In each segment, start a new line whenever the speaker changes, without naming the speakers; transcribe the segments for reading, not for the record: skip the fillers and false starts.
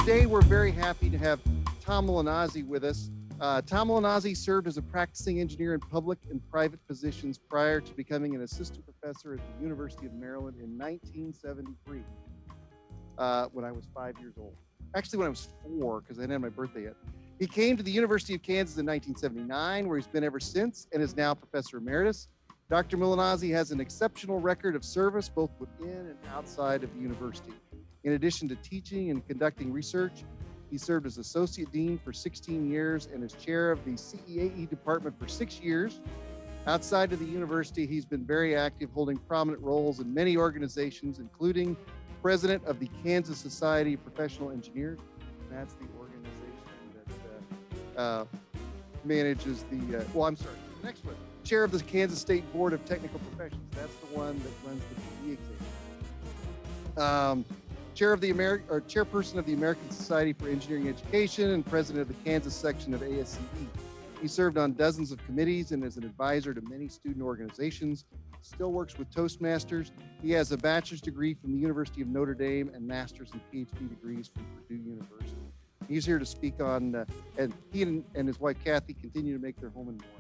today we're very happy to have Tom Mulinazzi with us. Tom Mulinazzi served as a practicing engineer in public and private positions prior to becoming an assistant professor at the University of Maryland in 1973, when I was 5 years old. Actually, when I was 4, because I didn't have my birthday yet. He came to the University of Kansas in 1979, where he's been ever since, and is now Professor Emeritus. Dr. Mulinazzi has an exceptional record of service both within and outside of the university. In addition to teaching and conducting research, he served as Associate Dean for 16 years and as chair of the CEAE department for 6 years. Outside of the university, he's been very active, holding prominent roles in many organizations, including president of the Kansas Society of Professional Engineers. That's the organization that manages the, the next one. Chair of the Kansas State Board of Technical Professions. That's the one that runs the PE exam. Chairperson of the American Society for Engineering Education and president of the Kansas section of ASCE. He served on dozens of committees and is an advisor to many student organizations. Still works with Toastmasters. He has a bachelor's degree from the University of Notre Dame and master's and PhD degrees from Purdue University. He's here to speak on, and he and his wife Kathy continue to make their home in Lawrence.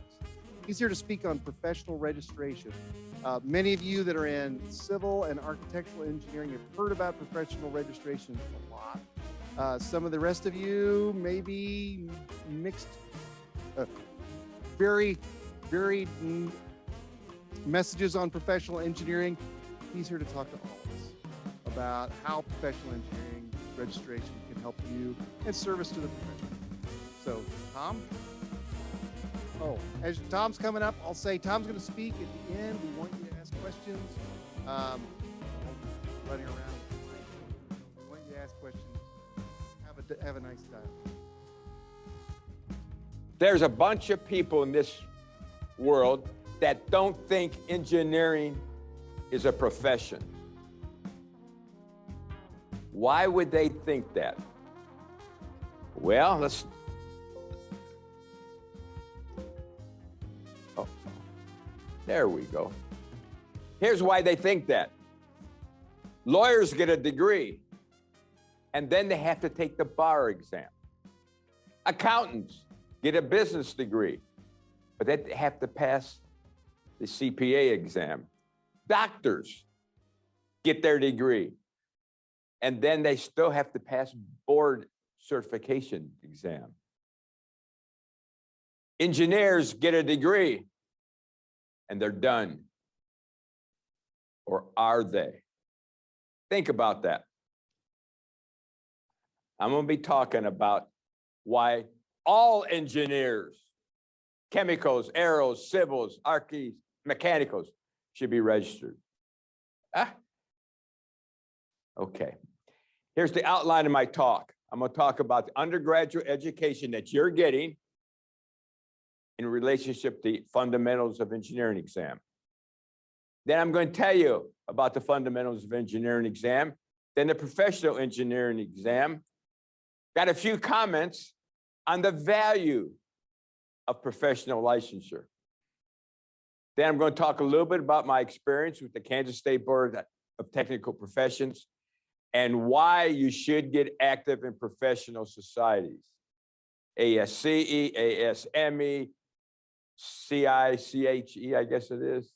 He's here to speak on professional registration. Many of you that are in civil and architectural engineering have heard about professional registration a lot. Some of the rest of you may be mixed, very messages on professional engineering. He's here to talk to all of us about how professional engineering registration can help you and service to the profession. So, Tom? Oh, as Tom's coming up, I'll say Tom's going to speak at the end. We want you to ask questions. Running around. We want you to ask questions. Have a nice time.
There's a bunch of people in this world that don't think engineering is a profession. Why would they think that? Well, there we go. Here's why they think that. Lawyers get a degree, and then they have to take the bar exam. Accountants get a business degree, but they have to pass the CPA exam. Doctors get their degree, and then they still have to pass board certification exam. Engineers get a degree, and they're done. Or are they? Think about that. I'm going to be talking about why all engineers, chemicals, aeros, civils, archis, mechanicals, should be registered. Okay. Here's the outline of my talk. I'm going to talk about the undergraduate education that you're getting in relationship to the fundamentals of engineering exam. Then I'm going to tell you about the fundamentals of engineering exam, then the professional engineering exam. Got a few comments on the value of professional licensure. Then I'm going to talk a little bit about my experience with the Kansas State Board of Technical Professions and why you should get active in professional societies. ASCE, ASME, CICHE, I guess it is.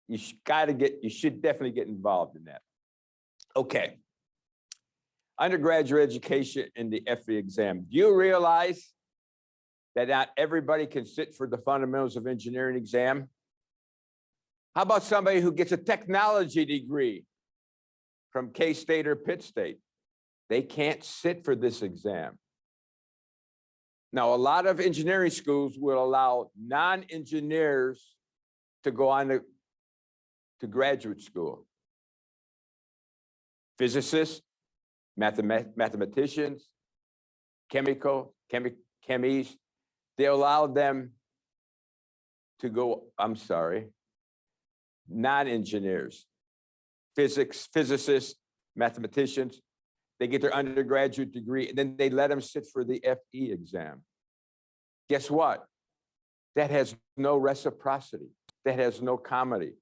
You should definitely get involved in that. Okay. Undergraduate education in the FE exam. Do you realize that not everybody can sit for the fundamentals of engineering exam? How about somebody who gets a technology degree from K-State or Pitt State? They can't sit for this exam. Now, a lot of engineering schools will allow non-engineers to go on to graduate school. Physicists, mathematicians, chemies, they allow them to go, non-engineers, physicists, mathematicians, they get their undergraduate degree, and then they let them sit for the FE exam. Guess what? That has no reciprocity. That has no comity.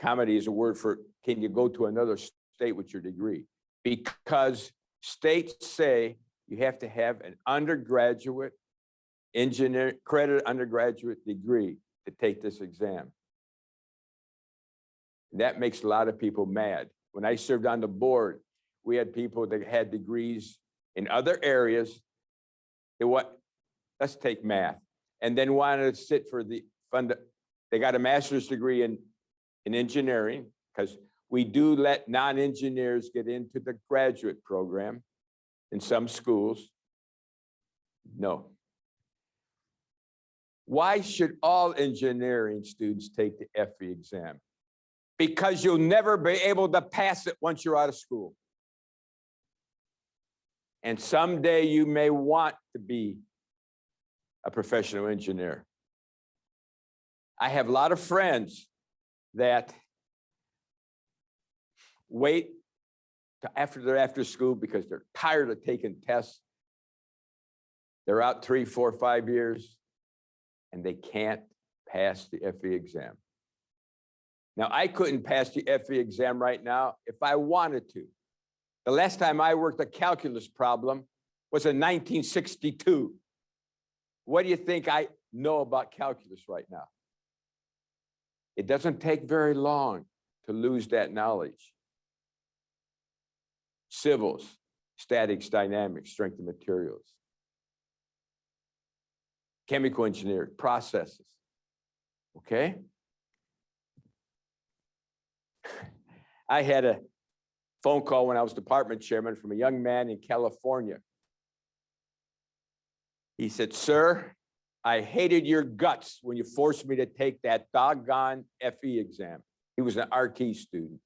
Comity is a word for, can you go to another state with your degree? Because States say you have to have an undergraduate accredited undergraduate degree to take this exam. And that makes a lot of people mad. When I served on the board, we had people that had degrees in other areas. Let's take math, and then wanted to sit for the fund. They got a master's degree in engineering, because we do let non-engineers get into the graduate program in some schools. No. Why should all engineering students take the FE exam? Because you'll never be able to pass it once you're out of school. And someday you may want to be a professional engineer. I have a lot of friends that wait after they're after school because they're tired of taking tests. They're out 3, 4, 5 years, and they can't pass the FE exam. Now, I couldn't pass the FE exam right now if I wanted to. The last time I worked a calculus problem was in 1962. What do you think I know about calculus right now? It doesn't take very long to lose that knowledge. Civils, statics, dynamics, strength of materials. Chemical engineering, processes, okay? I had a phone call when I was department chairman from a young man in California. He said, "Sir, I hated your guts when you forced me to take that doggone FE exam." He was an RT student.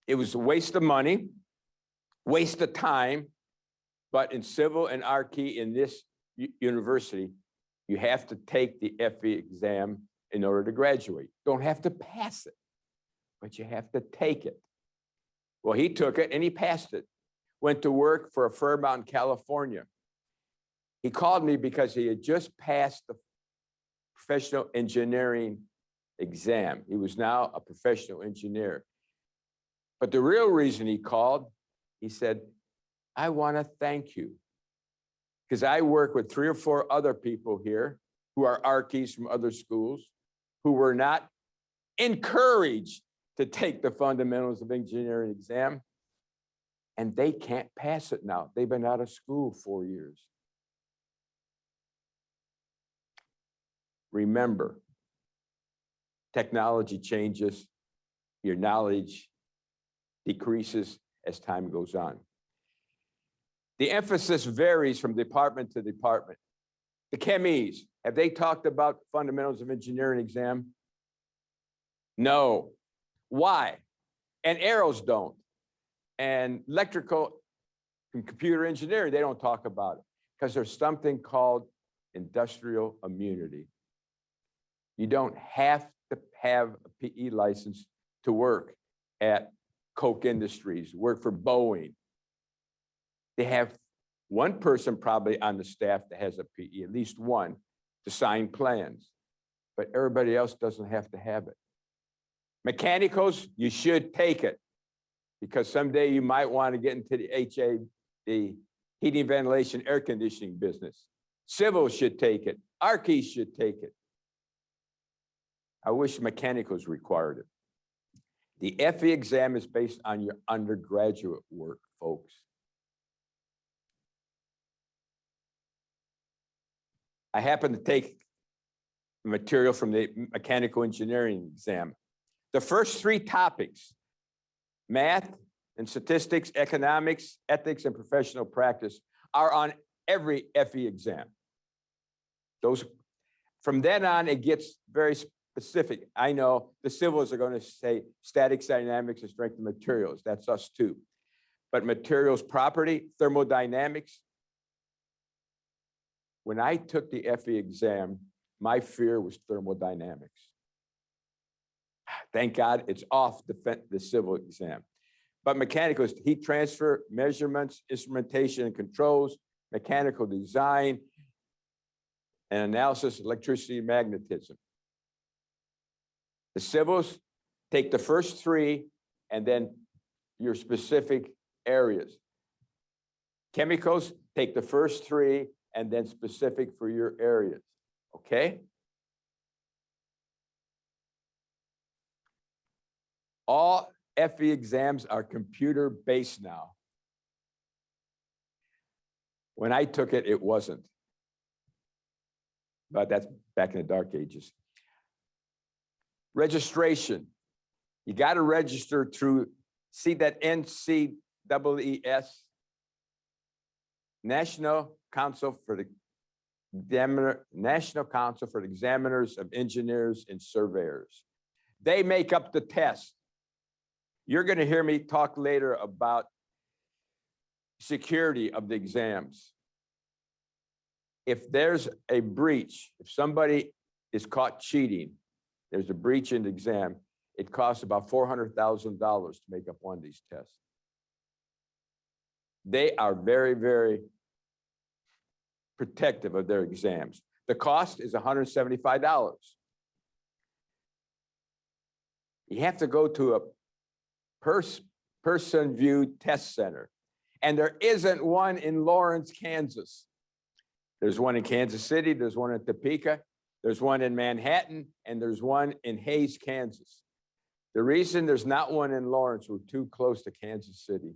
It was a waste of money, waste of time, but in civil and RT in this university, you have to take the FE exam in order to graduate. Don't have to pass it, but you have to take it. Well, he took it and he passed it. Went to work for a firm out in California. He called me because he had just passed the professional engineering exam. He was now a professional engineer. But the real reason he called, he said, "I want to thank you, because I work with 3 or 4 other people here who are RTs from other schools who were not encouraged to take the fundamentals of engineering exam, and they can't pass it now. They've been out of school 4 years." Remember, technology changes, your knowledge decreases as time goes on. The emphasis varies from department to department. The chemies, have they talked about fundamentals of engineering exam? No. Why? And arrows don't. And electrical and computer engineering, they don't talk about it because there's something called industrial immunity. You don't have to have a PE license to work at Koch Industries, work for Boeing. They have one person probably on the staff that has a PE, at least one, to sign plans, but everybody else doesn't have to have it. Mechanicals, you should take it because someday you might want to get into the heating, ventilation, air conditioning business. Civil should take it. Archies should take it. I wish mechanicals required it. The FE exam is based on your undergraduate work, folks. I happen to take material from the mechanical engineering exam. The first 3 topics, math and statistics, economics, ethics, and professional practice, are on every FE exam. Those, from then on, it gets very specific. I know the civils are going to say statics, dynamics, and strength of materials. That's us too. But materials property, thermodynamics. When I took the FE exam, my fear was thermodynamics. Thank God it's off the civil exam. But mechanical is heat transfer, measurements, instrumentation and controls, mechanical design, and analysis, electricity, and magnetism. The civils take the first 3, and then your specific areas. Chemicals, take the first three and then specific for your areas, okay? All FE exams are computer-based now. When I took it, it wasn't. But that's back in the dark ages. Registration. You got to register through, see that NCEES, National Council for the Examiners of Engineers and Surveyors. They make up the test. You're going to hear me talk later about security of the exams. If there's a breach, if somebody is caught cheating, there's a breach in the exam, it costs about $400,000 to make up one of these tests. They are very, very protective of their exams. The cost is $175. You have to go to a person view test center. And there isn't one in Lawrence, Kansas. There's one in Kansas City, there's one in Topeka, there's one in Manhattan, and there's one in Hayes, Kansas. The reason there's not one in Lawrence, we're too close to Kansas City.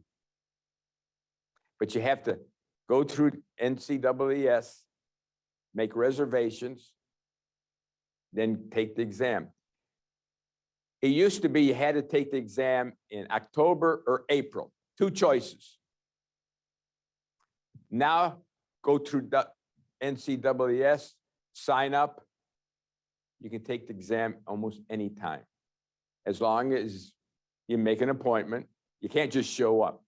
But you have to go through NCEES, make reservations, then take the exam. It used to be you had to take the exam in October or April, two choices. Now, go through the NCEES, sign up. You can take the exam almost any time, as long as you make an appointment. You can't just show up.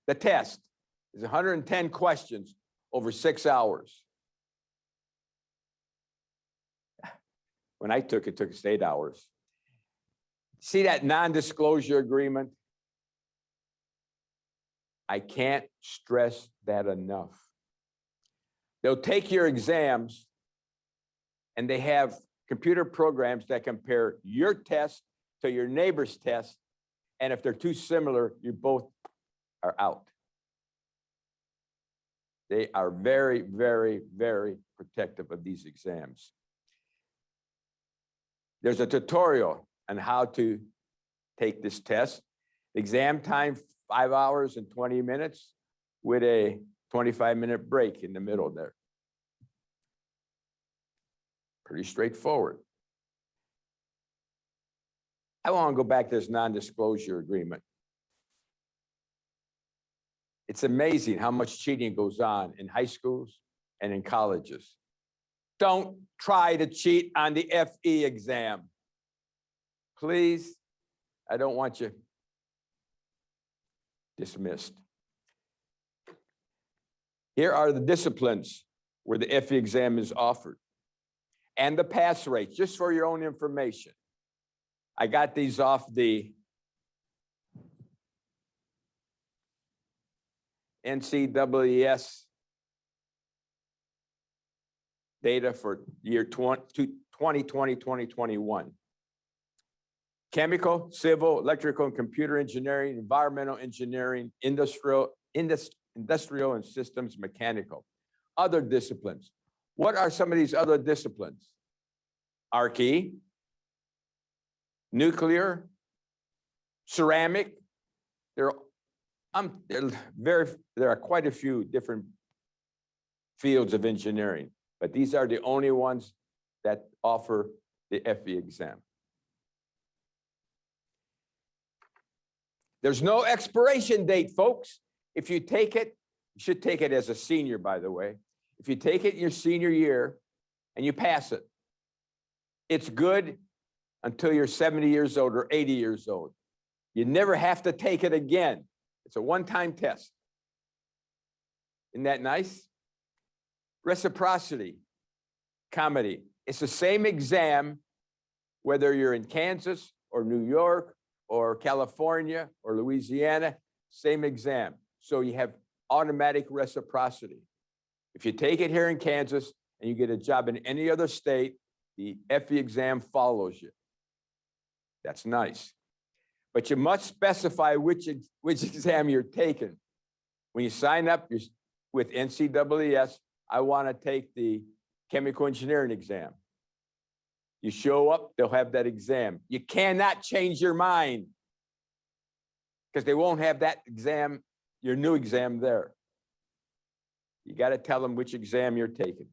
The test is 110 questions over 6 hours. When I took it, it took us 8 hours. See that non-disclosure agreement? I can't stress that enough. They'll take your exams and they have computer programs that compare your test to your neighbor's test. And if they're too similar, you both are out. They are very, very, very protective of these exams. There's a tutorial on how to take this test. Exam time, 5 hours and 20 minutes with a 25-minute break in the middle there. Pretty straightforward. I want to go back to this non-disclosure agreement. It's amazing how much cheating goes on in high schools and in colleges. Don't try to cheat on the FE exam. Please, I don't want you dismissed. Here are the disciplines where the FE exam is offered and the pass rates, just for your own information. I got these off the NCEES data for year 2020-2021. Chemical, civil, electrical, and computer engineering, environmental engineering, industrial and systems mechanical. Other disciplines. What are some of these other disciplines? Archae, nuclear, ceramic. There are quite a few different fields of engineering, but these are the only ones that offer the FE exam. There's no expiration date, folks. If you take it, you should take it as a senior, by the way. If you take it in your senior year and you pass it, it's good until you're 70 years old or 80 years old. You never have to take it again. It's a one-time test. Isn't that nice? Reciprocity, comedy. It's the same exam, whether you're in Kansas or New York or California or Louisiana, same exam. So you have automatic reciprocity. If you take it here in Kansas and you get a job in any other state, the FE exam follows you. That's nice. but you must specify which exam you're taking. When you sign up with NCEES, I want to take the chemical engineering exam. You show up, they'll have that exam. You cannot change your mind because they won't have that exam, your new exam there. You got to tell them which exam you're taking.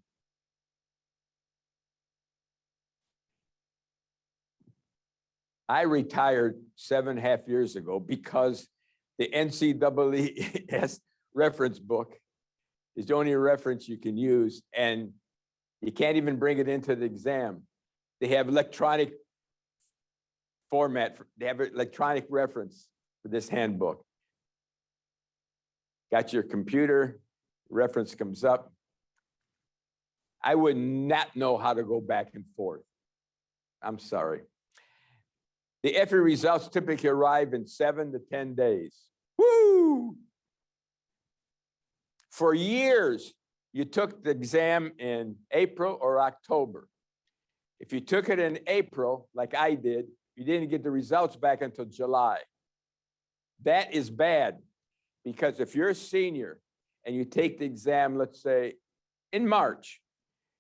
I retired 7.5 years ago because the NCEES reference book is the only reference you can use, and you can't even bring it into the exam. They have electronic format, they have electronic reference for this handbook. Got your computer, reference comes up. I would not know how to go back and forth. I'm sorry. The FE results typically arrive in 7 to 10 days. Woo! For years, you took the exam in April or October. If you took it in April, like I did, you didn't get the results back until July. That is bad, because if you're a senior and you take the exam, let's say in March,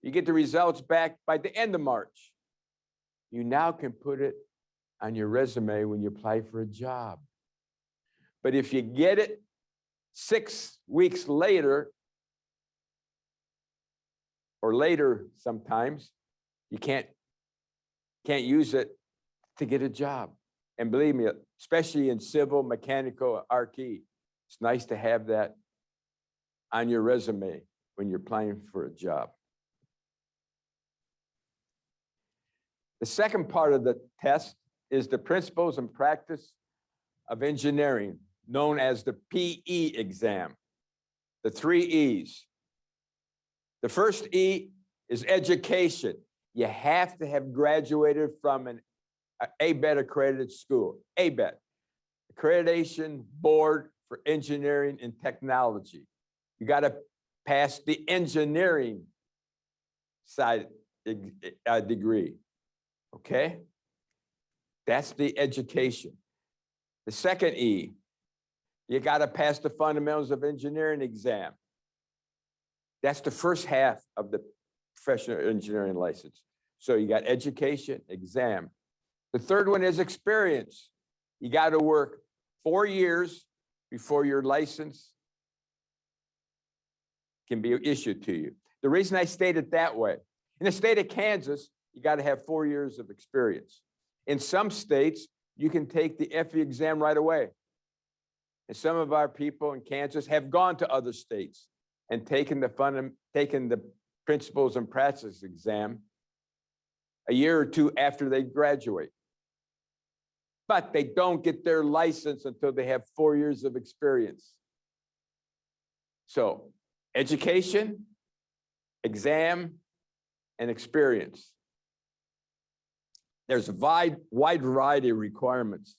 you get the results back by the end of March. You now can put it on your resume when you apply for a job. But if you get it 6 weeks later, or later sometimes, you can't use it to get a job. And believe me, especially in civil, mechanical, RT, it's nice to have that on your resume when you're applying for a job. The second part of the test is the principles and practice of engineering, known as the PE exam, the 3 E's. The first E is education. You have to have graduated from an ABET accredited school, ABET, Accreditation Board for Engineering and Technology. You got to pass the engineering side degree, okay? That's the education. The second E, you got to pass the fundamentals of engineering exam. That's the first half of the professional engineering license. So you got education, exam. The third one is experience. You got to work 4 years before your license can be issued to you. The reason I state it that way, in the state of Kansas, you got to have 4 years of experience. In some states, you can take the FE exam right away. And some of our people in Kansas have gone to other states and taken the principles and practice exam a year or 2 after they graduate. But they don't get their license until they have 4 years of experience. So, education, exam, and experience. There's a wide variety of requirements.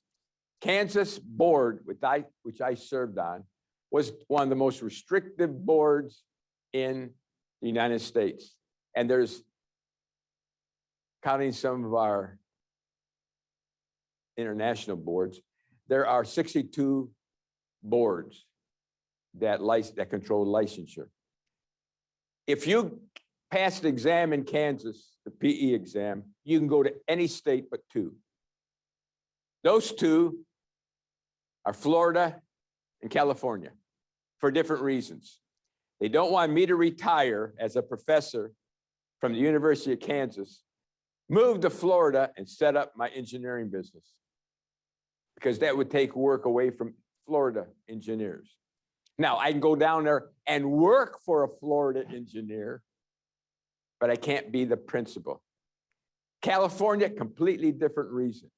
Kansas board, which I served on, was one of the most restrictive boards in the United States. And there's, counting some of our international boards, there are 62 boards that control licensure. If you pass the exam in Kansas, the PE exam, you can go to any state but 2. Those 2 are Florida and California for different reasons. They don't want me to retire as a professor from the University of Kansas, move to Florida and set up my engineering business, because that would take work away from Florida engineers. Now, I can go down there and work for a Florida engineer, but I can't be the principal. California, completely different reason.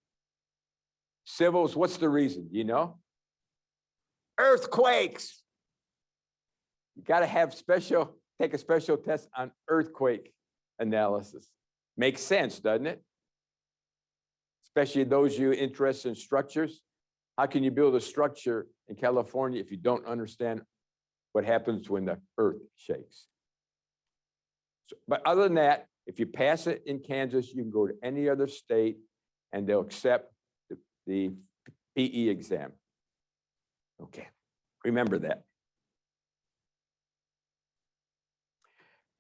Civils, what's the reason? Do you know? Earthquakes. You got to have take a special test on earthquake analysis. Makes sense, doesn't it? Especially those of you interested in structures. How can you build a structure in California if you don't understand what happens when the earth shakes? So, but other than that, if you pass it in Kansas, you can go to any other state and they'll accept the PE exam. Okay, remember that.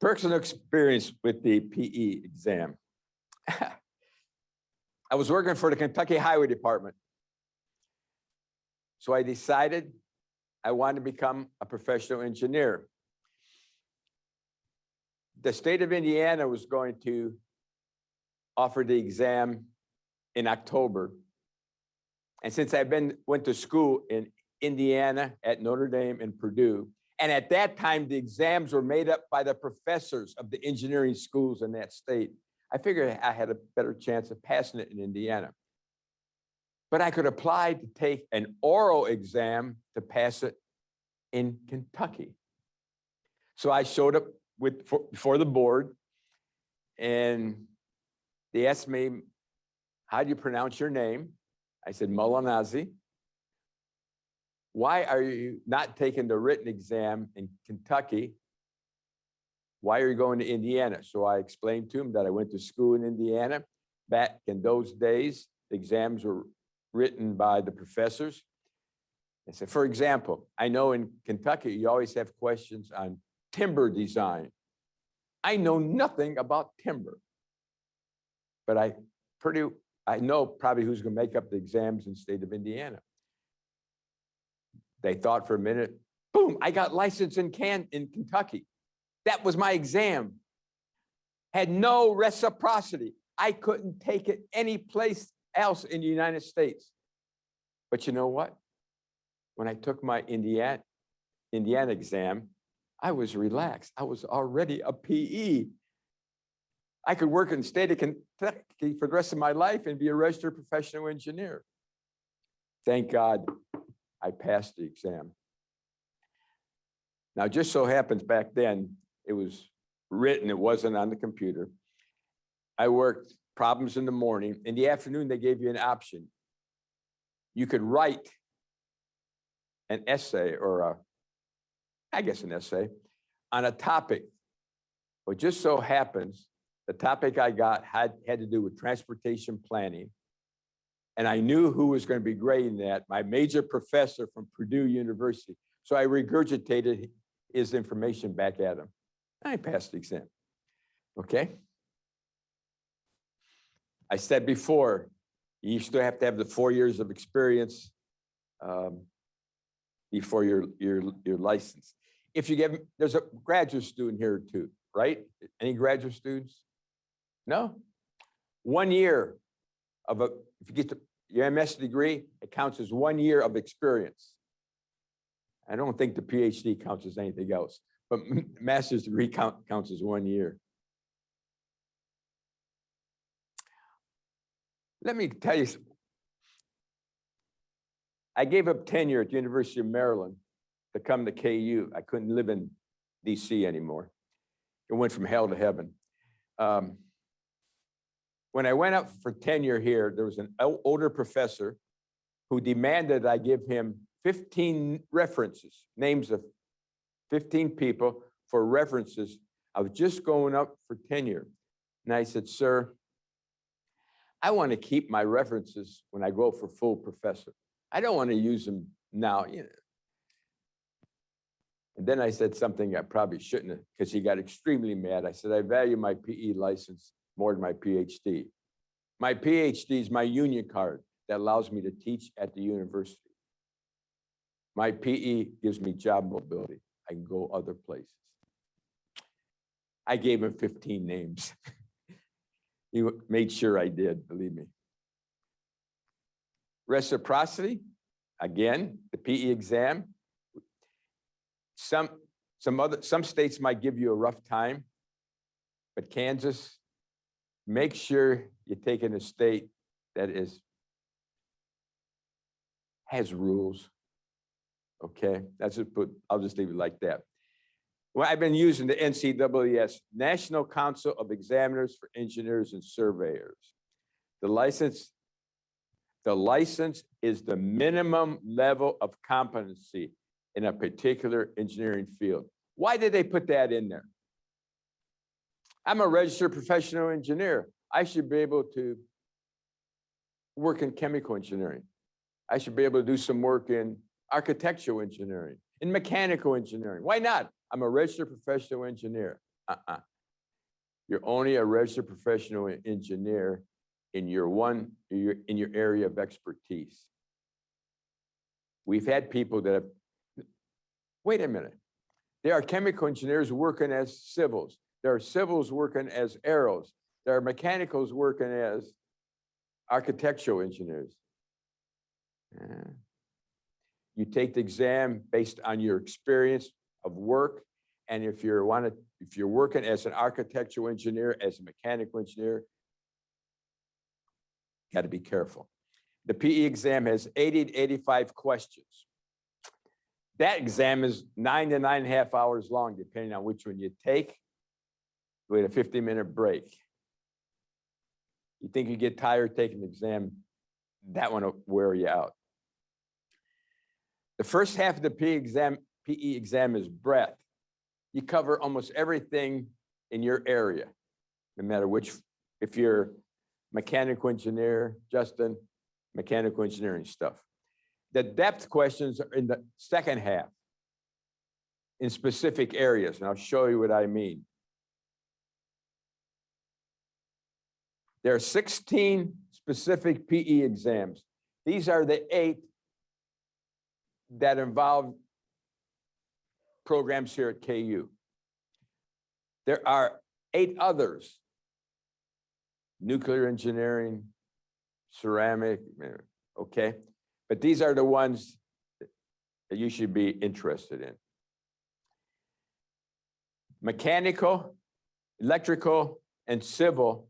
Personal experience with the PE exam. I was working for the Kentucky Highway Department. So I decided I wanted to become a professional engineer. The state of Indiana was going to offer the exam in October. And since I went to school in Indiana at Notre Dame and Purdue, and at that time, the exams were made up by the professors of the engineering schools in that state, I figured I had a better chance of passing it in Indiana. But I could apply to take an oral exam to pass it in Kentucky. So I showed up before the board, and they asked me, how do you pronounce your name? I said, Mulinazzi. Why are you not taking the written exam in Kentucky? Why are you going to Indiana? So I explained to him that I went to school in Indiana. Back in those days, the exams were written by the professors. I said, for example, I know in Kentucky, you always have questions on timber design. I know nothing about timber, but I know probably who's going to make up the exams in the state of Indiana. They thought for a minute, boom, I got licensed in Kentucky. That was my exam. Had no reciprocity. I couldn't take it any place else in the United States. But you know what? When I took my Indiana exam, I was relaxed. I was already a PE. I could work in the state of Kentucky for the rest of my life and be a registered professional engineer. Thank God I passed the exam. Now, just so happens back then, it was written, it wasn't on the computer. I worked problems in the morning. In the afternoon, they gave you an option. You could write an essay or an essay on a topic. Well, just so happens, the topic I got had to do with transportation planning. And I knew who was going to be grading that, my major professor from Purdue University. So I regurgitated his information back at him. I passed the exam. Okay. I said before, you still have to have the 4 years of experience before you're licensed. If you get, there's a graduate student here too, right? Any graduate students? No? 1 year of if you get your MS degree, it counts as 1 year of experience. I don't think the PhD counts as anything else, but master's degree counts as 1 year. Let me tell you, I gave up tenure at the University of Maryland to come to KU. I couldn't live in DC anymore. It went from hell to heaven. When I went up for tenure here, there was an older professor who demanded I give him 15 references, names of 15 people for references. I was just going up for tenure. And I said, sir, I want to keep my references when I go for full professor. I don't want to use them now. You know. And then I said something I probably shouldn't have, because he got extremely mad. I said, I value my PE license more than my PhD. My PhD is my union card that allows me to teach at the university. My PE gives me job mobility. I can go other places. I gave him 15 names. He made sure I did, believe me. Reciprocity, again, the PE exam. Some states might give you a rough time, but Kansas, make sure you take in a state that has rules. Okay, I'll just leave it like that. Well, I've been using the NCAAS, National Council of Examiners for Engineers and Surveyors. The license is the minimum level of competency in a particular engineering field. Why did they put that in there? I'm a registered professional engineer. I should be able to work in chemical engineering. I should be able to do some work in architectural engineering, in mechanical engineering. Why not? I'm a registered professional engineer. You're only a registered professional engineer in your area of expertise. We've had people that have, wait a minute. There are chemical engineers working as civils. There are civils working as aeros. There are mechanicals working as architectural engineers. You take the exam based on your experience of work, and if you're working as an architectural engineer, as a mechanical engineer, got to be careful. The PE exam has 80 to 85 questions. That exam is 9 to 9.5 hours long, depending on which one you take. We had a 50-minute break. You think you get tired taking the exam, that one will wear you out. The first half of the PE exam is breadth. You cover almost everything in your area, no matter which, if you're mechanical engineer, Justin, mechanical engineering stuff. The depth questions are in the second half in specific areas, and I'll show you what I mean. There are 16 specific PE exams. These are the 8 that involve programs here at KU. There are 8 others: nuclear engineering, ceramic, okay? But these are the ones that you should be interested in. Mechanical, electrical, and civil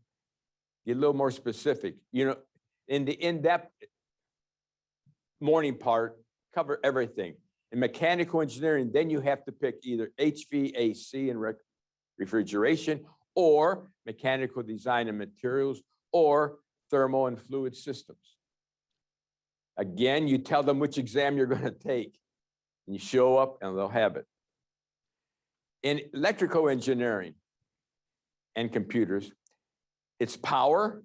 get a little more specific. You know, in the in-depth morning part, cover everything. In mechanical engineering, then you have to pick either HVAC and refrigeration, or mechanical design and materials, or thermal and fluid systems. Again, you tell them which exam you're going to take, and you show up and they'll have it. In electrical engineering and computers, it's power,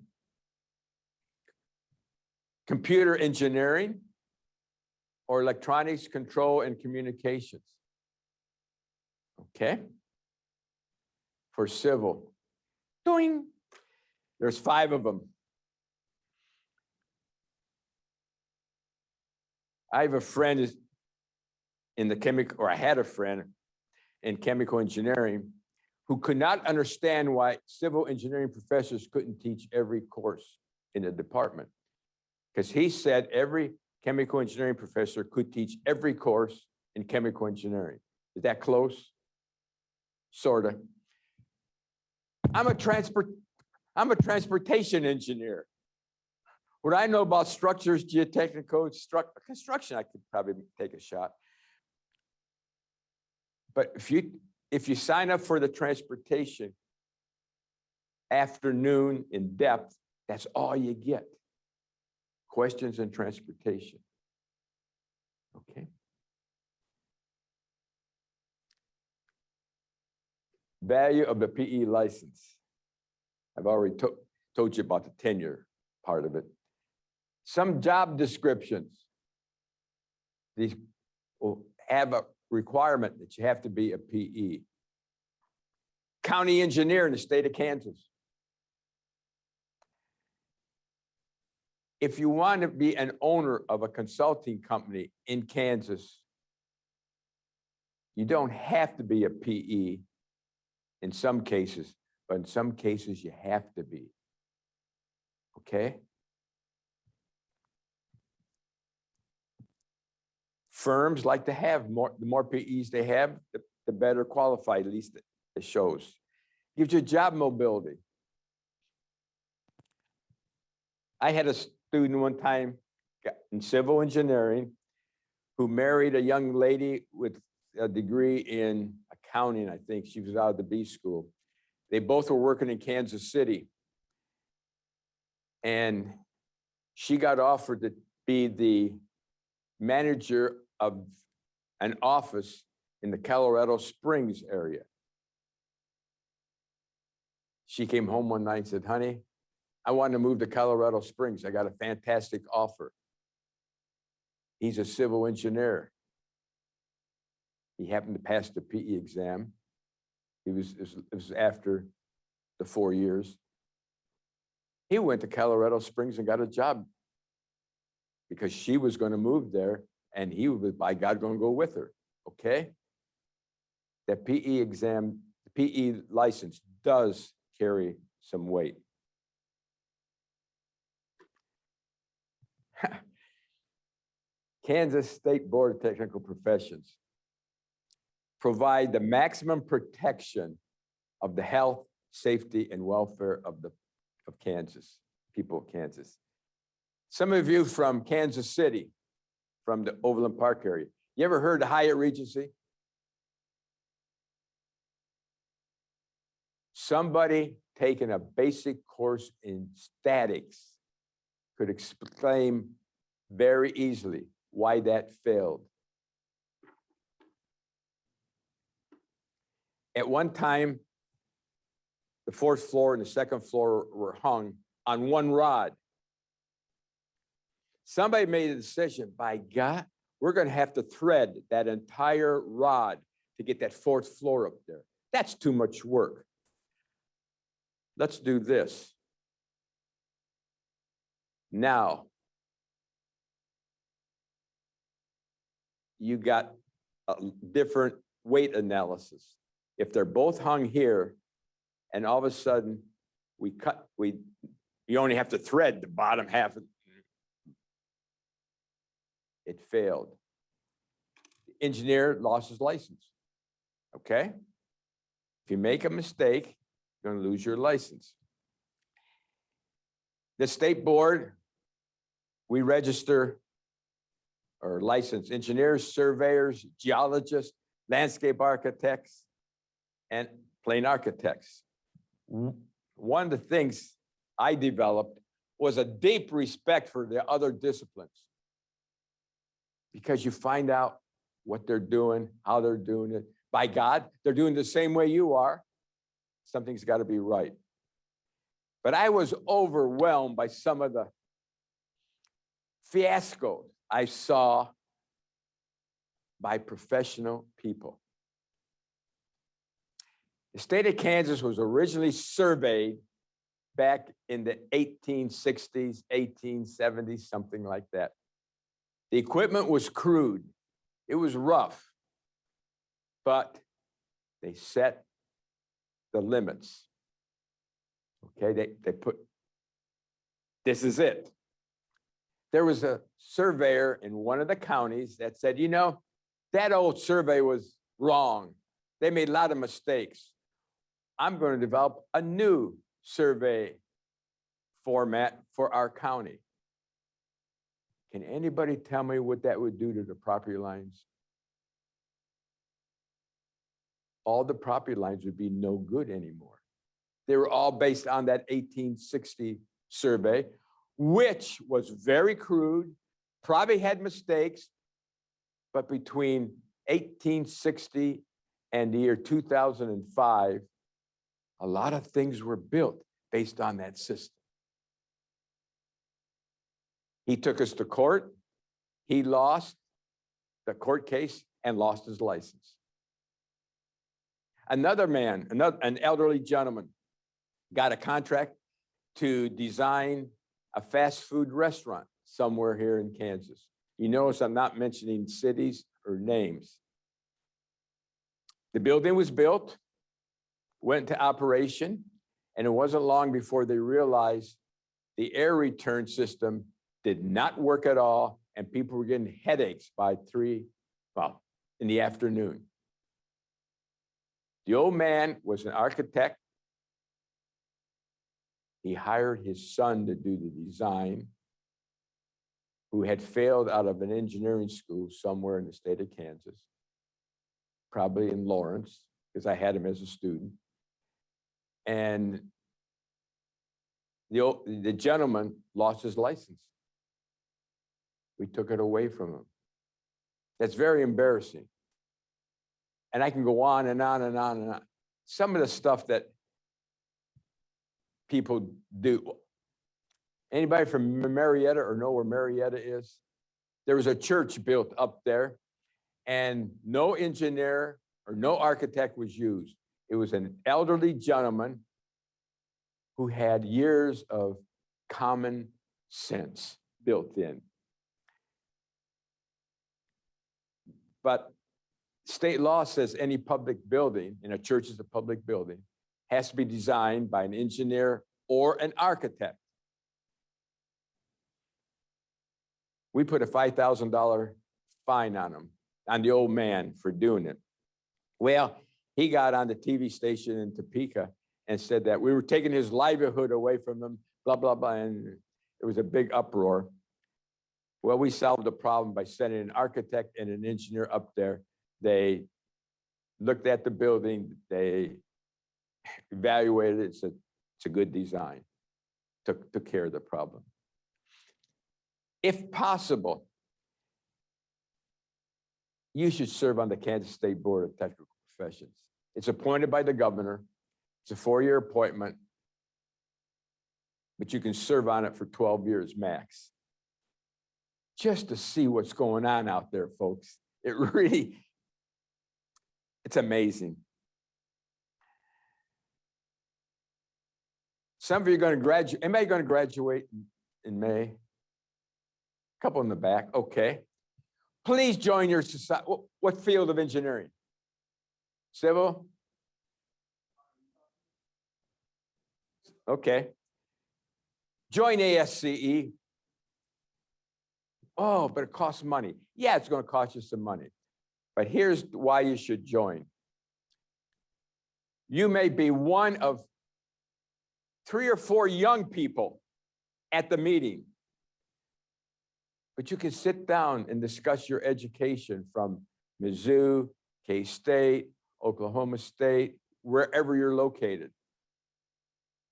computer engineering, or electronics, control, and communications. Okay? For civil, doing, there's 5 of them. I have a friend in the chemical, or I had a friend in chemical engineering who could not understand why civil engineering professors couldn't teach every course in the department. Because he said every chemical engineering professor could teach every course in chemical engineering. Is that close? Sort of. I'm a transportation engineer. What I know about structures, geotechnical, construction, I could probably take a shot. But if you sign up for the transportation afternoon in depth, that's all you get. Questions in transportation. Okay. Value of the PE license. I've already told you about the tenure part of it. Some job descriptions. These will have a requirement that you have to be a PE. County engineer in the state of Kansas. If you want to be an owner of a consulting company in Kansas, you don't have to be a PE in some cases, but in some cases you have to be. Okay? Firms like to have more, the more PEs they have, the better qualified, at least it shows. Gives you job mobility. I had a student one time in civil engineering who married a young lady with a degree in accounting, I think. She was out of the B school. They both were working in Kansas City. And she got offered to be the manager of an office in the Colorado Springs area. She came home one night and said, honey, I want to move to Colorado Springs. I got a fantastic offer. He's a civil engineer. He happened to pass the PE exam. It was after the 4 years. He went to Colorado Springs and got a job because she was going to move there and he was, by God, going to go with her. Okay? That PE exam, the PE license does carry some weight. Kansas State Board of Technical Professions provide the maximum protection of the health, safety, and welfare of Kansas, people of Kansas. Some of you from Kansas City, from the Overland Park area, you ever heard of Hyatt Regency? Somebody taking a basic course in statics could explain very easily why that failed. At one time, the fourth floor and the second floor were hung on one rod. Somebody made a decision, by God, we're going to have to thread that entire rod to get that fourth floor up there. That's too much work. Let's do this. Now, you got a different weight analysis. If they're both hung here, and all of a sudden you only have to thread the bottom half. It failed. The engineer lost his license. Okay? If you make a mistake, you're going to lose your license. The state board, we register or license engineers, surveyors, geologists, landscape architects, and plain architects. One of the things I developed was a deep respect for the other disciplines, because you find out what they're doing, how they're doing it. By God, they're doing the same way you are. Something's got to be right. But I was overwhelmed by some of the fiascos I saw by professional people. The state of Kansas was originally surveyed back in the 1860s, 1870s, something like that. The equipment was crude. It was rough, but they set the limits. Okay, they put, this is it. There was a surveyor in one of the counties that said, you know, that old survey was wrong. They made a lot of mistakes. I'm going to develop a new survey format for our county. Can anybody tell me what that would do to the property lines? All the property lines would be no good anymore. They were all based on that 1860 survey, which was very crude, probably had mistakes, but between 1860 and the year 2005, a lot of things were built based on that system. He took us to court. He lost the court case and lost his license. Another man, an elderly gentleman, got a contract to design a fast food restaurant somewhere here in Kansas. You notice I'm not mentioning cities or names. The building was built, went into operation, and it wasn't long before they realized the air return system did not work at all, and people were getting headaches by in the afternoon. The old man was an architect. He hired his son to do the design, who had failed out of an engineering school somewhere in the state of Kansas, probably in Lawrence, because I had him as a student. And the gentleman lost his license. We took it away from him. That's very embarrassing. And I can go on and on and on and on. Some of the stuff that people do. Anybody from Marietta or know where Marietta is? there was a church built up there, and no engineer or no architect was used. It was an elderly gentleman who had years of common sense built in. But state law says any public building, and a church is a public building, has to be designed by an engineer or an architect. We put a $5,000 fine on him, on the old man for doing it. Well, he got on the TV station in Topeka and said that we were taking his livelihood away from him, blah, blah, blah, and it was a big uproar. Well, we solved the problem by sending an architect and an engineer up there. They looked at the building, they evaluated it, said it's a good design, took care of the problem. If possible, you should serve on the Kansas State Board of Technical Professions. It's appointed by the governor. It's a 4-year appointment, but you can serve on it for 12 years max. Just to see what's going on out there, folks. It's amazing. Some of you are going to graduate. Anybody going to graduate in May? A couple in the back. Okay. Please join your society. What field of engineering? Civil? Okay. Join ASCE. Oh, but it costs money. Yeah, it's going to cost you some money. But here's why you should join. You may be one of 3 or 4 young people at the meeting, but you can sit down and discuss your education from Mizzou, K-State, Oklahoma State, wherever you're located.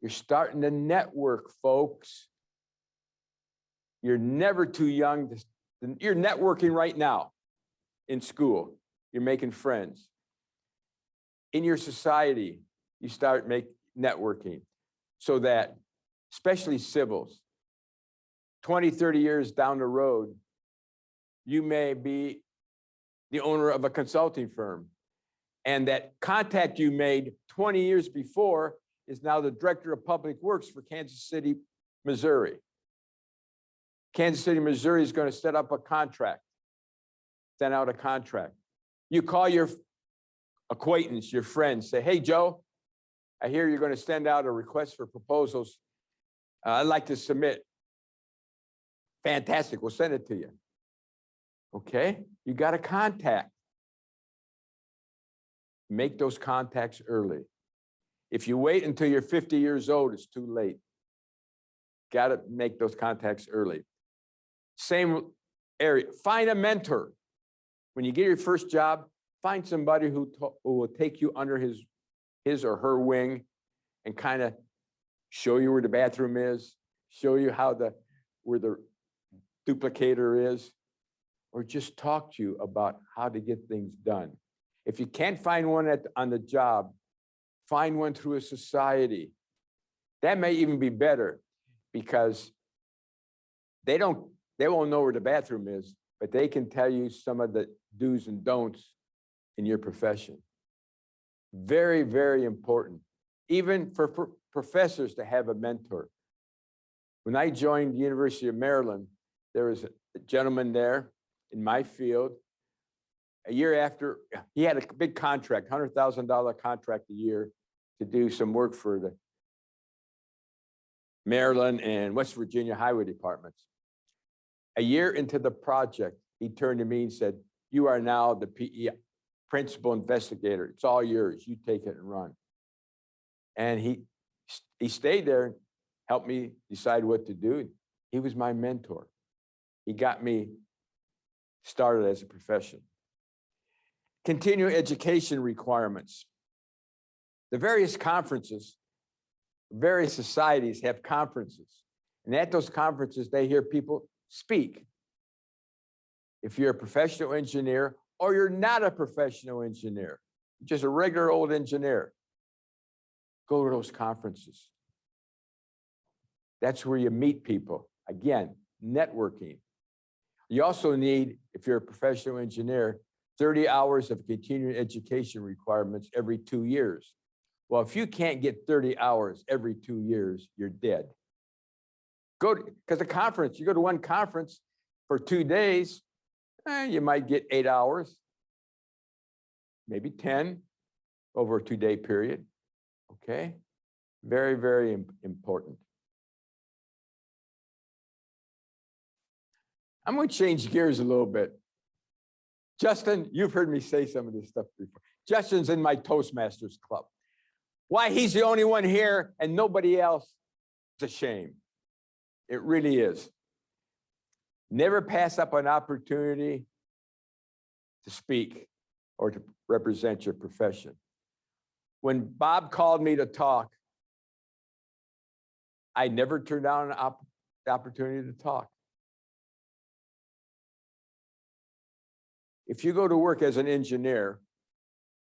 You're starting to network, folks. You're never too young. You're networking right now in school. You're making friends. In your society, you start networking so that, especially civils, 20, 30 years down the road, you may be the owner of a consulting firm. And that contact you made 20 years before is now the director of public works for Kansas City, Missouri. Kansas City, Missouri is going to set up a contract, send out a contract. You call your acquaintance, your friend, say, hey, Joe, I hear you're going to send out a request for proposals. I'd like to submit. Fantastic, we'll send it to you. Okay, you got a contact. Make those contacts early. If you wait until you're 50 years old, it's too late. Got to make those contacts early. Same area, find a mentor. When you get your first job, find somebody who will take you under his or her wing and kind of show you where the bathroom is, show you where the duplicator is, or just talk to you about how to get things done. If you can't find one on the job, find one through a society. That may even be better because they won't know where the bathroom is, but they can tell you some of the do's and don'ts in your profession. Very, very important, even for professors to have a mentor. When I joined the University of Maryland, there was a gentleman there in my field. A year after, he had a big contract, $100,000 contract a year to do some work for the Maryland and West Virginia highway departments. A year into the project, he turned to me and said, you are now the PE principal investigator. It's all yours. You take it and run. And he stayed there and helped me decide what to do. He was my mentor. He got me started as a profession. Continuing education requirements. The various conferences, various societies have conferences. And at those conferences, they hear people speak. If you're a professional engineer or you're not a professional engineer, just a regular old engineer, go to those conferences. That's where you meet people. Again, networking. You also need, if you're a professional engineer, 30 hours of continuing education requirements every 2 years. Well, if you can't get 30 hours every 2 years, you're dead. Because a conference, you go to one conference for 2 days, you might get 8 hours, maybe 10 over a 2-day period. Okay? Very, very important. I'm going to change gears a little bit. Justin, you've heard me say some of this stuff before. Justin's in my Toastmasters club. Why he's the only one here and nobody else, it's a shame. It really is. Never pass up an opportunity to speak or to represent your profession. When Bob called me to talk, I never turned down the opportunity to talk. If you go to work as an engineer,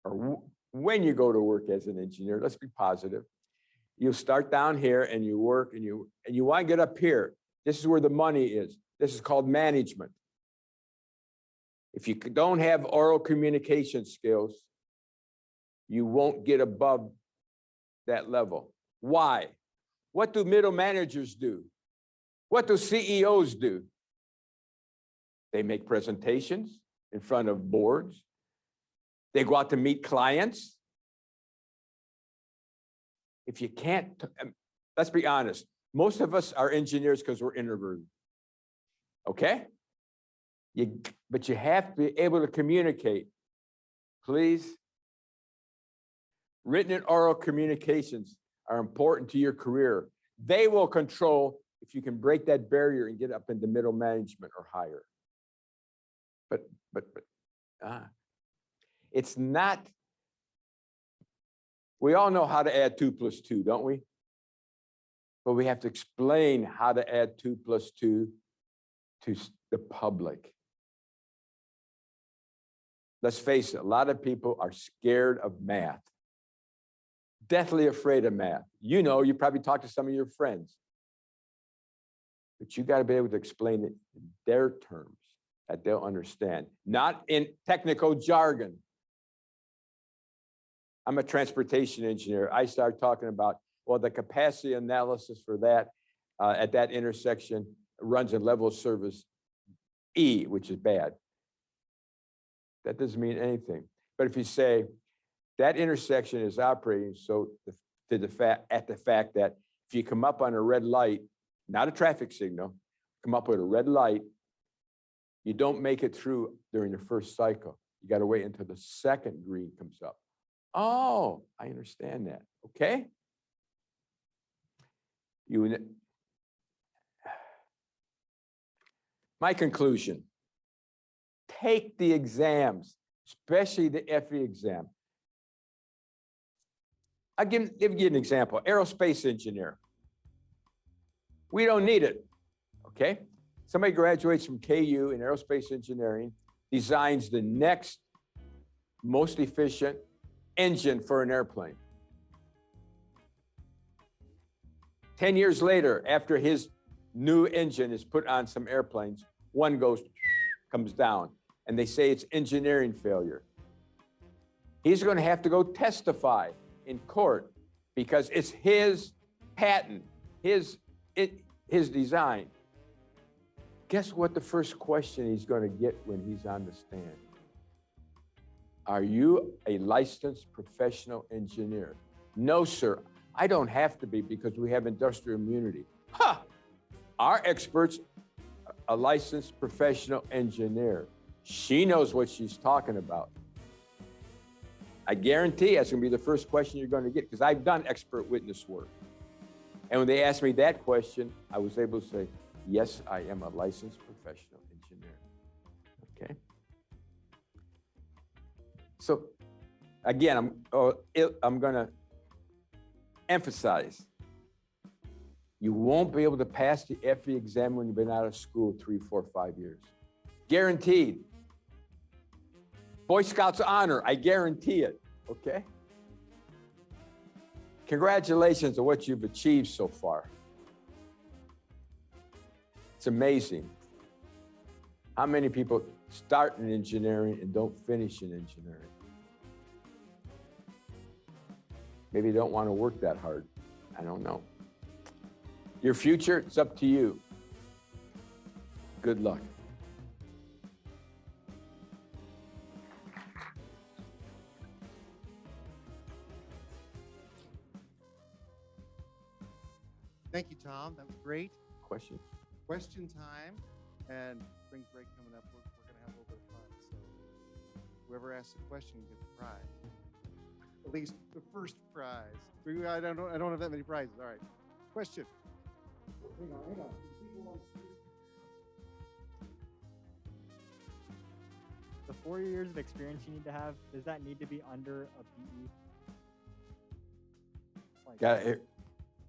or when you go to work as an engineer, let's be positive. You start down here and you work and you want to get up here. This is where the money is. This is called management. If you don't have oral communication skills, you won't get above that level. Why? What do middle managers do? What do CEOs do? They make presentations in front of boards. They go out to meet clients. If you can't, let's be honest, most of us are engineers because we're introverted. Okay? But you have to be able to communicate. Please. Written and oral communications are important to your career. They will control if you can break that barrier and get up into middle management or higher. But it's not, we all know how to add 2 plus 2, don't we? But we have to explain how to add 2 plus 2 to the public. Let's face it, a lot of people are scared of math, deathly afraid of math. You know, you probably talk to some of your friends, but you got to be able to explain it in their terms that they'll understand, not in technical jargon. I'm a transportation engineer. I start talking about, well, the capacity analysis for that at that intersection runs in level of service E, which is bad. That doesn't mean anything. But if you say that intersection is operating at the fact that if you come up on a red light, not a traffic signal, come up with a red light, you don't make it through during the first cycle. You got to wait until the second green comes up. Oh, I understand that. Okay. My conclusion, take the exams, especially the FE exam. I'll give you an example, aerospace engineer. We don't need it, okay? Somebody graduates from KU in aerospace engineering, designs the next most efficient engine for an airplane. 10 years later, after his new engine is put on some airplanes, one comes down, and they say it's engineering failure. He's going to have to go testify in court because it's his patent, his design. Guess what the first question he's going to get when he's on the stand? Are you a licensed professional engineer? No, sir. I don't have to be because we have industrial immunity. Our expert's a licensed professional engineer. She knows what she's talking about. I guarantee that's going to be the first question you're going to get because I've done expert witness work. And when they asked me that question, I was able to say, yes, I am a licensed professional engineer. Okay. So again, I'm going to emphasize, you won't be able to pass the FE exam when you've been out of school 3, 4, 5 years. Guaranteed. Boy Scouts honor, I guarantee it, okay? Congratulations on what you've achieved so far. It's amazing. How many people start in engineering and don't finish in engineering? Maybe they don't want to work that hard. I don't know. Your future, it's up to you. Good luck.
Thank you, Tom. That was great.
Questions?
Question time, and spring break coming up. We're going to have a little bit of fun. So whoever asks a question gets a prize. At least the first prize. I don't have that many prizes. All right. Question. Hang on.
The 4 years of experience you need to have, does that need to be under a PE? Like,
Got it.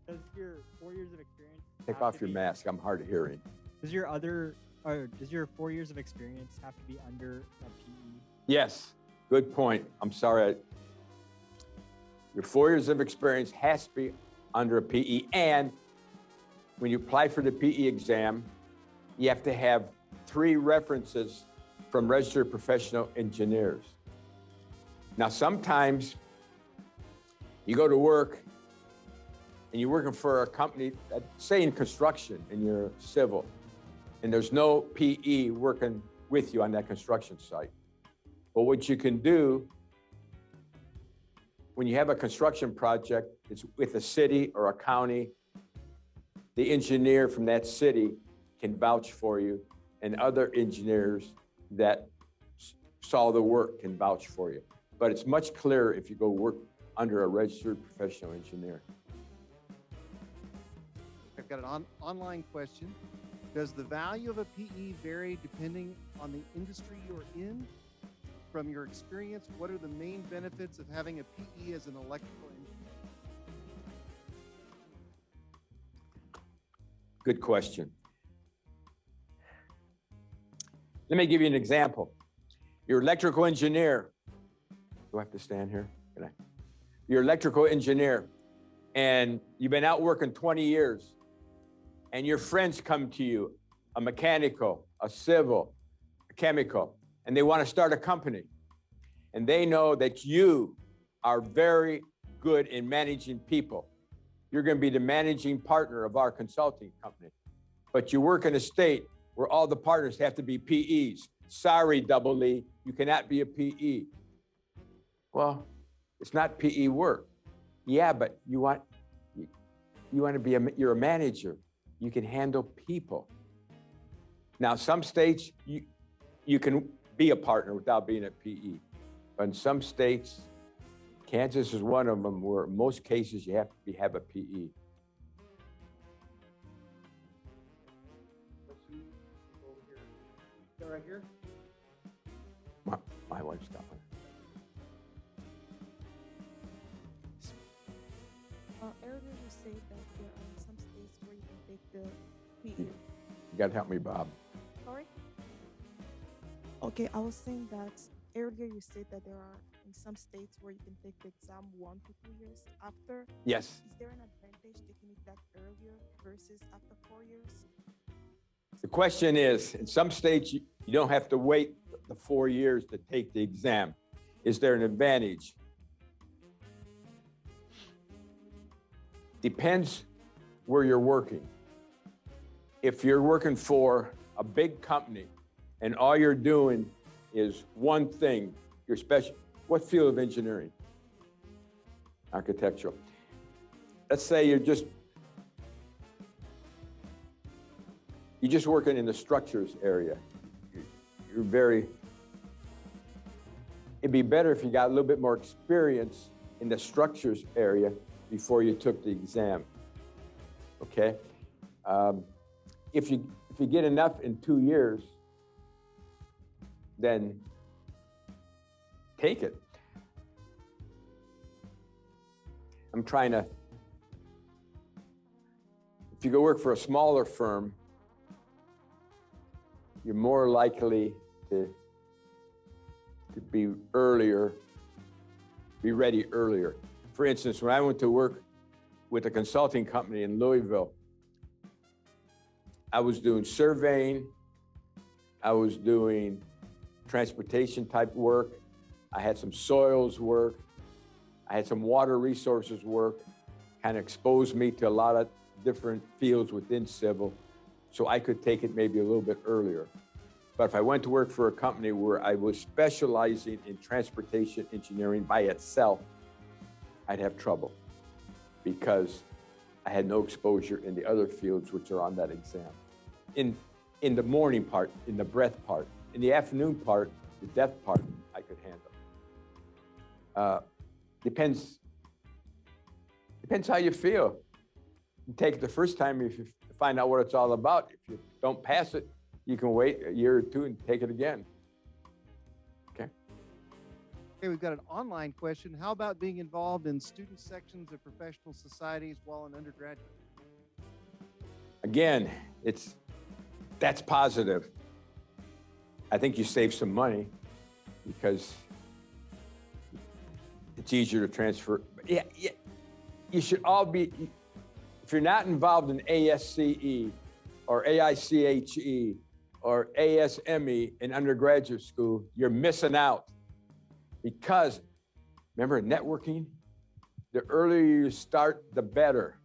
does your 4 years of experience
Take
have
off
to
your
be-
mask. I'm hard of hearing.
Does your 4 years of experience have to be under a PE?
Yes, good point. I'm sorry. Your 4 years of experience has to be under a PE. And when you apply for the PE exam, you have to have 3 references from registered professional engineers. Now, sometimes you go to work and you're working for a company, say in construction, and you're civil, and there's no PE working with you on that construction site. But what you can do when you have a construction project, it's with a city or a county, the engineer from that city can vouch for you, and other engineers that saw the work can vouch for you. But it's much clearer if you go work under a registered professional engineer.
I've got an online question. Does the value of a PE vary depending on the industry you're in? From your experience, what are the main benefits of having a PE as an electrical engineer?
Good question. Let me give you an example. You're an electrical engineer. Do I have to stand here? Can I? You're an electrical engineer, and you've been out working 20 years, and your friends come to you, a mechanical, a civil, a chemical, and they want to start a company. And they know that you are very good in managing people. You're going to be the managing partner of our consulting company. But you work in a state where all the partners have to be PEs. Sorry, Double E, you cannot be a PE. Well, it's not PE work. Yeah, but you want to be you're a manager. You can handle people. Now, some states you can be a partner without being a PE. But in some states, Kansas is one of them where in most cases you have to have a PE.
Right here.
My wife's got one.
Earlier you said that there are some states where you can take the PE.
You got to help me, Bob.
Sorry? Okay, I was saying that earlier you said that there are in some states where you can take the exam 1 to 2 years after.
Yes.
Is there an advantage taking it that earlier versus after 4 years?
The question is, in some states, you don't have to wait the 4 years to take the exam. Is there an advantage? Depends where you're working. If you're working for a big company and all you're doing is one thing, you're special. What field of engineering? Architectural. Let's say you're just working in the structures area. It'd be better if you got a little bit more experience in the structures area before you took the exam, okay? If you get enough in 2 years, then take it. I'm trying to, if you go work for a smaller firm, you're more likely to be ready earlier. For instance, when I went to work with a consulting company in Louisville, I was doing surveying, I was doing transportation type work. I had some soils work. I had some water resources work, kind of exposed me to a lot of different fields within civil, so I could take it maybe a little bit earlier. But if I went to work for a company where I was specializing in transportation engineering by itself, I'd have trouble because I had no exposure in the other fields which are on that exam. In the morning part, in the breadth part, in the afternoon part, the depth part, I could handle. Depends how you feel. You take it the first time if you find out what it's all about. If you don't pass it, you can wait a year or two and take it again. Okay.
Okay, we've got an online question. How about being involved in student sections of professional societies while an undergraduate?
Again, that's positive. I think you save some money because it's easier to transfer. Yeah, you should all be, if you're not involved in ASCE or AICHE or ASME in undergraduate school, you're missing out. Because, remember, networking, the earlier you start, the better.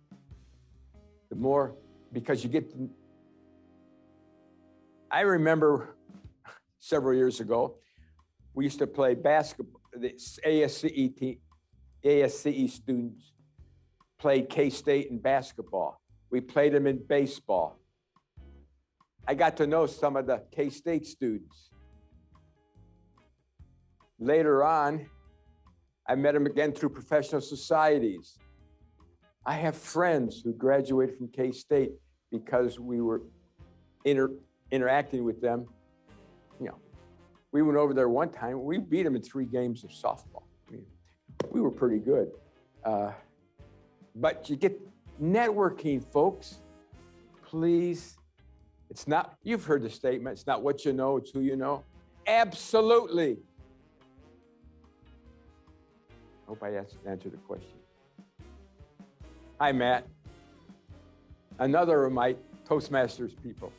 The more, because you get to, I remember several years ago, we used to play basketball. The ASCE students played K-State in basketball. We played them in baseball. I got to know some of the K-State students. Later on, I met them again through professional societies. I have friends who graduated from K-State because we were interacting with them. You know, we went over there one time. We beat them in 3 games of softball. I mean, we were pretty good. But you get networking, folks. Please. It's not, you've heard the statement, it's not what you know, it's who you know. Absolutely. I hope I answered the question. Hi, Matt. Another of my Toastmasters people.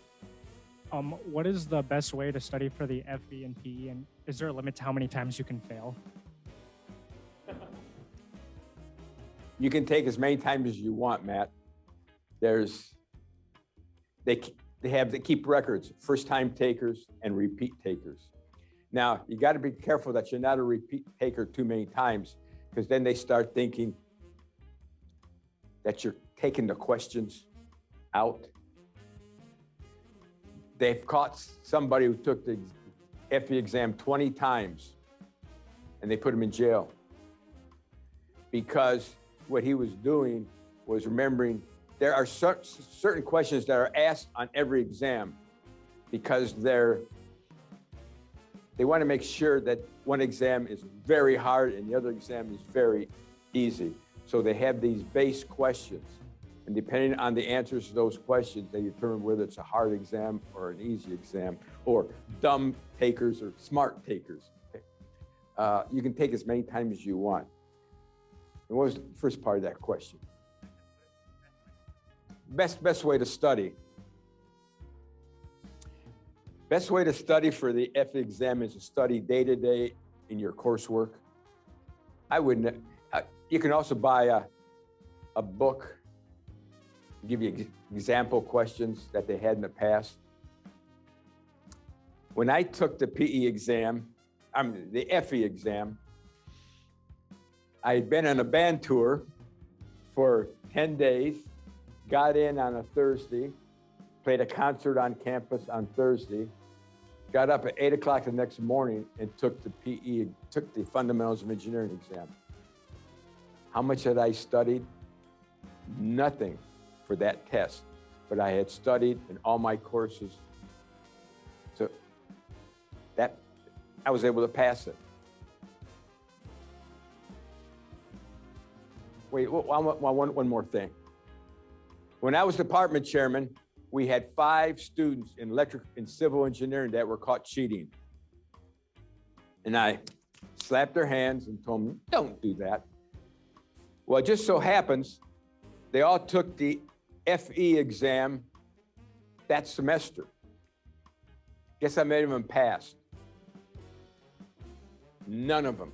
What is the best way to study for the FE and PE, and is there a limit to how many times you can fail?
You can take as many times as you want, Matt. They keep records, first time takers and repeat takers. Now, you got to be careful that you're not a repeat taker too many times, because then they start thinking that you're taking the questions out. They've caught somebody who took the FE exam 20 times and they put him in jail because what he was doing was remembering there are certain questions that are asked on every exam because they want to make sure that one exam is very hard and the other exam is very easy. So they have these base questions. And depending on the answers to those questions, they determine whether it's a hard exam or an easy exam, or dumb takers or smart takers. Okay. You can take as many times as you want. And what was the first part of that question? Best way to study. Best way to study for the FE exam is to study day to day in your coursework. You can also buy a book, give you example questions that they had in the past. When I took the PE exam, the FE exam, I had been on a band tour for 10 days, got in on a Thursday, played a concert on campus on Thursday, got up at 8 o'clock the next morning and took the Fundamentals of Engineering exam. How much had I studied? Nothing for that test, but I had studied in all my courses. So that I was able to pass it. Wait, one more thing. When I was department chairman, we had 5 students in civil engineering that were caught cheating. And I slapped their hands and told them, don't do that. Well, it just so happens they all took the FE exam that semester. Guess how many of them passed? None of them.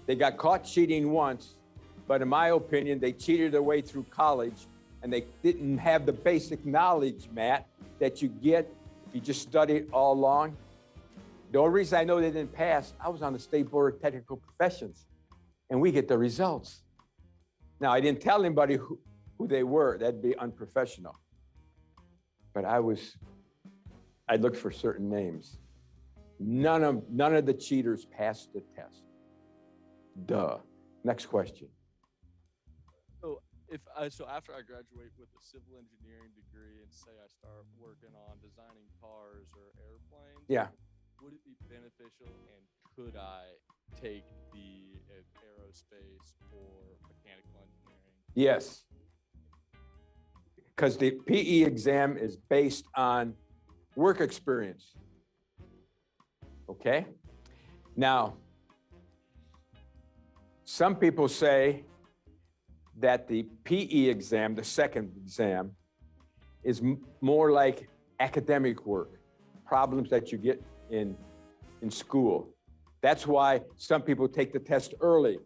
They got caught cheating once, but in my opinion, they cheated their way through college and they didn't have the basic knowledge, Matt, that you get if you just study it all along. The only reason I know they didn't pass, I was on the State Board of Technical Professions and we get the results. Now, I didn't tell anybody who they were. That'd be unprofessional. But I looked for certain names. None of the cheaters passed the test. Duh. Next question.
So after I graduate with a civil engineering degree and say I start working on designing cars or airplanes,
Yeah.
would it be beneficial and could I take the aerospace or mechanical engineering?
Yes. Because the PE exam is based on work experience. Okay? Now, some people say that the PE exam, the second exam, is more like academic work, problems that you get in school. That's why some people take the test early,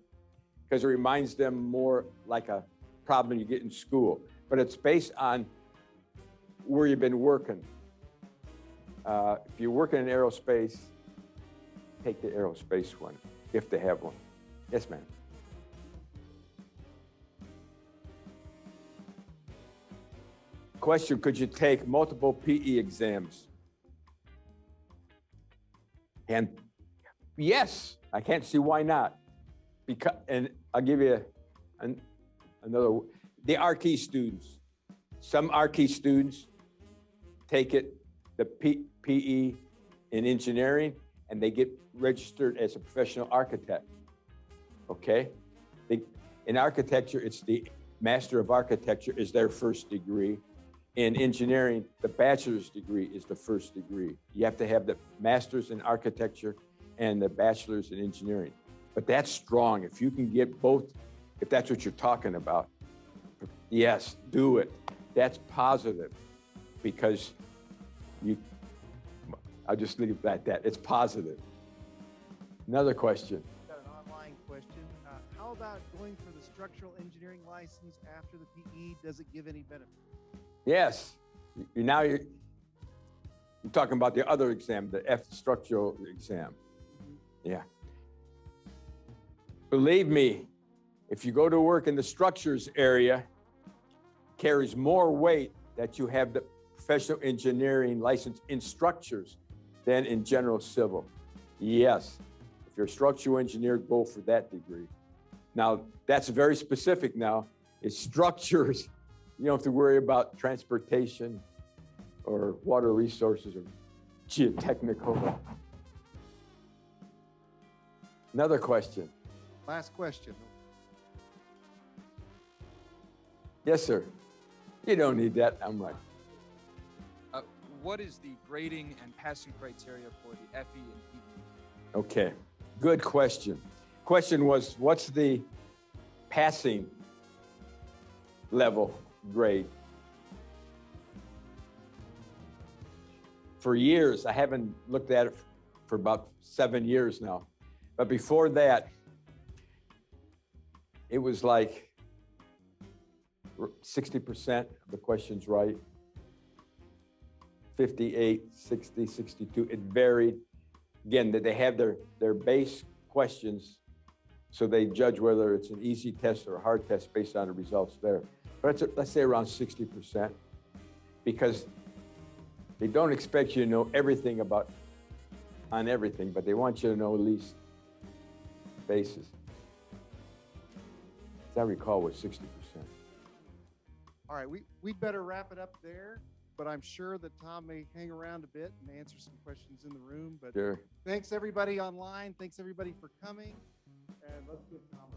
because it reminds them more like a problem you get in school. But it's based on where you've been working. If you're working in aerospace, take the aerospace one, if they have one. Yes, ma'am. Question, could you take multiple PE exams? And yes, I can't see why not. Because, and I'll give you another, the RT students. Some RT students take the PE in engineering, and they get registered as a professional architect, okay? In architecture, it's the Master of Architecture is their first degree. In engineering, the bachelor's degree is the first degree. You have to have the master's in architecture and the bachelor's in engineering. But that's strong. If you can get both, if that's what you're talking about, yes, do it. That's positive because I'll just leave it at that. It's positive. Another question.
Got an online question. How about going for the structural engineering license after the PE? Does it give any benefit?
Yes. You're talking about the other exam, the F structural exam. Yeah. Believe me, if you go to work in the structures area, carries more weight that you have the professional engineering license in structures than in general civil. Yes. If you're a structural engineer, go for that degree. Now, that's very specific now. It's structures. You don't have to worry about transportation or water resources or geotechnical. Another question.
Last question.
Yes, sir. You don't need that. I'm right.
What is the grading and passing criteria for the FE and PE?
Okay. Good question. Question was, what's the passing level grade? For years, I haven't looked at it for about 7 years now. But before that, it was like 60% of the questions right, 58, 60, 62. It varied. Again, that they have their base questions, so they judge whether it's an easy test or a hard test based on the results there. But let's say around 60%, because they don't expect you to know everything on everything, but they want you to know at least basis. As I recall, was 60%.
All right, we'd better wrap it up there, but I'm sure that Tom may hang around a bit and answer some questions in the room. But
Sure.
Thanks everybody online. Thanks everybody for coming. And let's give Tom a